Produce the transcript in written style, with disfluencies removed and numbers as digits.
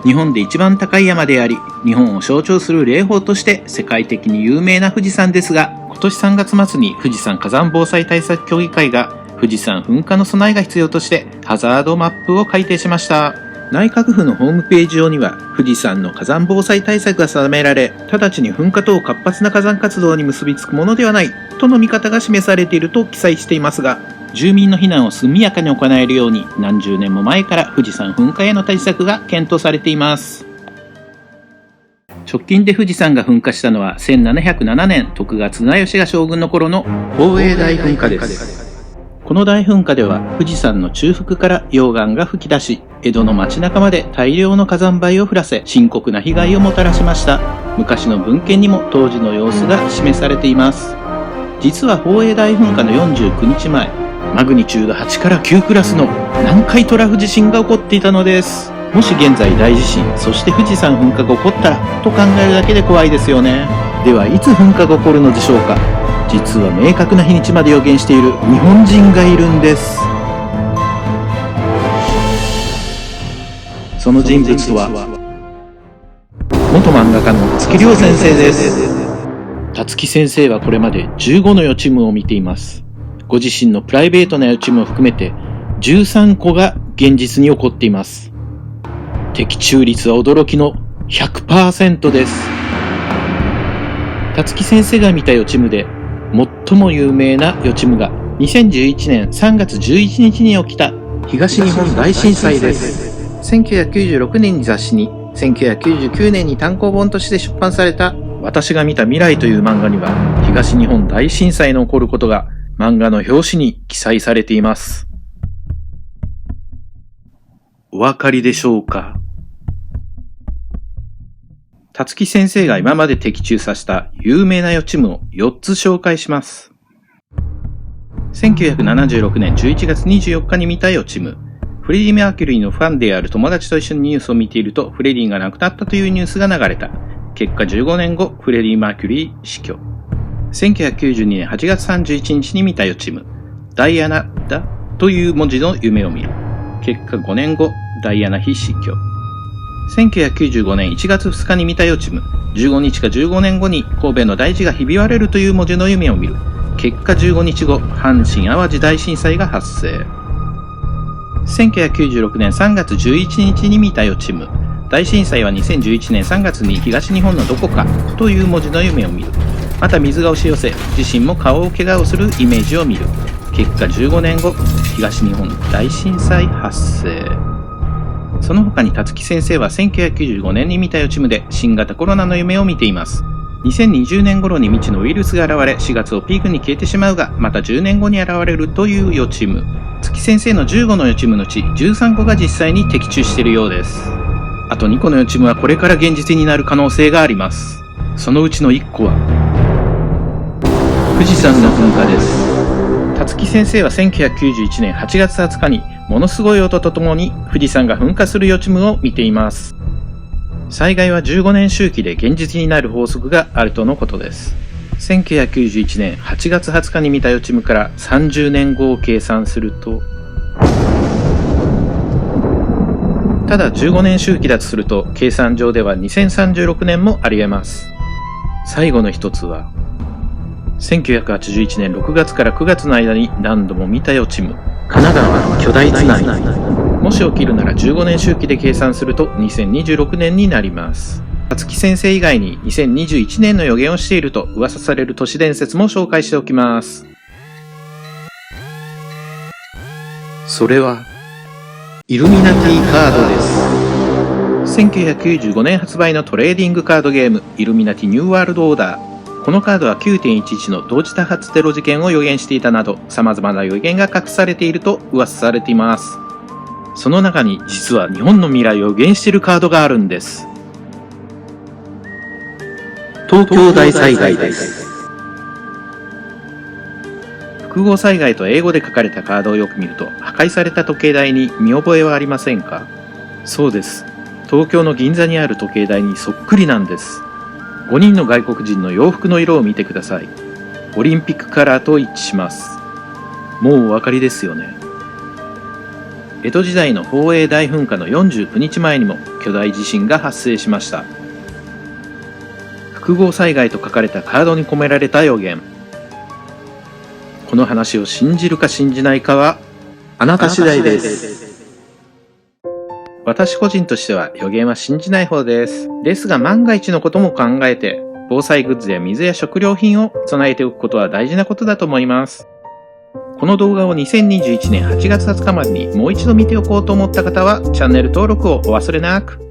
日本で一番高い山であり、日本を象徴する霊峰として世界的に有名な富士山ですが、今年3月末に富士山火山防災対策協議会が富士山噴火の備えが必要としてハザードマップを改定しました。内閣府のホームページ上には富士山の火山防災対策が定められ、直ちに噴火等活発な火山活動に結びつくものではないとの見方が示されていると記載していますが、住民の避難を速やかに行えるように何十年も前から富士山噴火への対策が検討されています。直近で富士山が噴火したのは1707年徳川綱吉が将軍の頃の宝永大噴火です。この大噴火では富士山の中腹から溶岩が噴き出し、江戸の街中まで大量の火山灰を降らせ深刻な被害をもたらしました。昔の文献にも当時の様子が示されています。実は宝永大噴火の49日前、マグニチュード8から9クラスの南海トラフ地震が起こっていたのです。もし現在大地震、そして富士山噴火が起こったらと考えるだけで怖いですよね。ではいつ噴火が起こるのでしょうか。実は明確な日にちまで予言している日本人がいるんです。その人物とは元漫画家の月亮先生です。辰木先生はこれまで15の予知夢を見ています。ご自身のプライベートな予知夢を含めて13個が現実に起こっています。的中率は驚きの 100% です。辰木先生が見た予知夢で最も有名な予知夢が2011年3月11日に起きた東日本大震災です。1996年に雑誌に、1999年に単行本として出版された私が見た未来という漫画には東日本大震災の起こることが漫画の表紙に記載されています。お分かりでしょうか。辰木先生が今まで的中させた有名な予知夢を4つ紹介します。1976年11月24日に見た予知夢。フレディ・マーキュリーのファンである友達と一緒にニュースを見ているとフレディが亡くなったというニュースが流れた。結果15年後、フレディ・マーキュリー死去。1992年8月31日に見た予知夢。ダイアナだという文字の夢を見る。結果5年後、ダイアナ妃死去。1995年1月2日に見た予知夢。15日か15年後に神戸の大地がひび割れるという文字の夢を見る。結果15日後、阪神淡路大震災が発生。1996年3月11日に見た予知夢。大震災は2011年3月に東日本のどこかという文字の夢を見る。また水が押し寄せ、自身も顔を怪我をするイメージを見る。結果15年後、東日本大震災発生。その他に辰木先生は1995年に見た予知夢で新型コロナの夢を見ています。2020年頃に未知のウイルスが現れ、4月をピークに消えてしまうが、また10年後に現れるという予知夢。月先生の15の予知夢のうち13個が実際に的中しているようです。あと2個の予知夢はこれから現実になる可能性があります。そのうちの1個は富士山の噴火です。辰木先生は1991年8月20日にものすごい音とともに富士山が噴火する予知夢を見ています。災害は15年周期で現実になる法則があるとのことです。1991年8月20日に見た予知夢から30年後を計算すると、ただ15年周期だとすると計算上では2036年もあり得ます。最後の一つは1981年6月から9月の間に何度も見た予知夢。神奈川巨大津波。もし起きるなら15年周期で計算すると2026年になります。辰木先生以外に2021年の予言をしていると噂される都市伝説も紹介しておきます。それはイルミナティカードです。1995年発売のトレーディングカードゲームイルミナティニューワールドオーダー。このカードは 9.11 の同時多発テロ事件を予言していたなど様々な予言が隠されていると噂されています。その中に実は日本の未来を予言しているカードがあるんです。東京大災害です。複合災害と英語で書かれたカードをよく見ると破壊された時計台に見覚えはありませんか？そうです。東京の銀座にある時計台にそっくりなんです。5人の外国人の洋服の色を見てください。オリンピックカラーと一致します。もうお分かりですよね。江戸時代の宝永大噴火の49日前にも巨大地震が発生しました。複合災害と書かれたカードに込められた予言。この話を信じるか信じないかはあなた次第です。私個人としては予言は信じない方です。ですが万が一のことも考えて、防災グッズや水や食料品を備えておくことは大事なことだと思います。この動画を2021年8月20日までにもう一度見ておこうと思った方はチャンネル登録をお忘れなく。